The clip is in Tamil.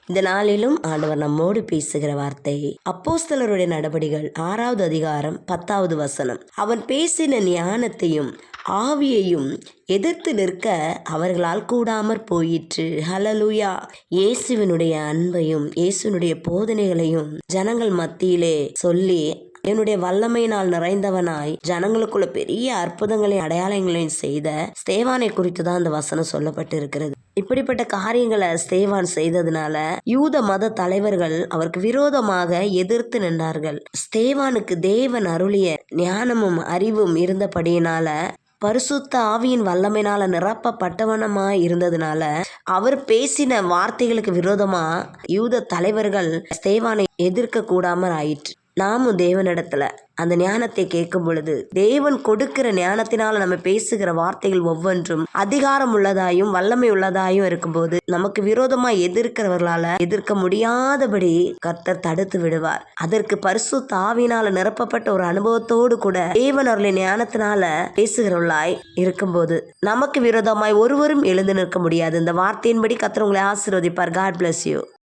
இந்த நாளிலும் ஆண்டவர் நம்மோடு பேசுகிற வார்த்தை அப்போஸ்தலருடைய நடபடிகள் 6வது அதிகாரம் 10வது வசனம். அவன் பேசின ஞானத்தையும் ஆவியையும் எதிர்த்து நிற்க அவர்களால் கூடாமற் போயிற்று. ஹல்லேலூயா. இயேசுவினுடைய அன்பையும் இயேசுவினுடைய போதனைகளையும் ஜனங்கள் மத்தியிலே சொல்லி என்னுடைய வல்லமையினால் நிறைந்தவனாய் ஜனங்களுக்குள்ள பெரிய அற்புதங்களையும் அடையாளங்களையும் செய்த ஸ்தேவானை குறித்து தான் அந்த வசனம் சொல்லப்பட்டு இருக்கிறது. இப்படிப்பட்ட காரியங்களை ஸ்தேவான் செய்ததுனால யூத மத தலைவர்கள் அவருக்கு விரோதமாக எதிர்த்து நின்றார்கள். ஸ்தேவானுக்கு தேவன் அருளிய ஞானமும் அறிவும் இருந்தபடியினால, பரிசுத்த ஆவியின் வல்லமையினால நிரப்பப்பட்டவனமாய் இருந்ததுனால, அவர் பேசின வார்த்தைகளுக்கு விரோதமா யூத தலைவர்கள் ஸ்தேவானை எதிர்க்க கூடாமல் ஆயிற்று. நாமும் தேவனிடத்துல அந்த ஞானத்தை கேட்கும் பொழுது, தேவன் கொடுக்கிற ஞானத்தினால நம்ம பேசுகிற வார்த்தைகள் ஒவ்வொன்றும் அதிகாரம் உள்ளதாயும் வல்லமை உள்ளதாயும் இருக்கும்போது, நமக்கு விரோதமா எதிர்க்கிறவர்களால எதிர்க்க முடியாதபடி கர்த்தர் தடுத்து விடுவார். அதற்கு பரிசுத்த ஆவியினால நிரப்பப்பட்ட ஒரு அனுபவத்தோடு கூட தேவன் அவர்களின் ஞானத்தினால பேசுகிறவர்களாய் இருக்கும்போது நமக்கு விரோதமாய் ஒருவரும் எழுந்து நிற்க முடியாது. இந்த வார்த்தையின்படி கர்த்தர் உங்களை ஆசீர்வதிப்பார். God bless you.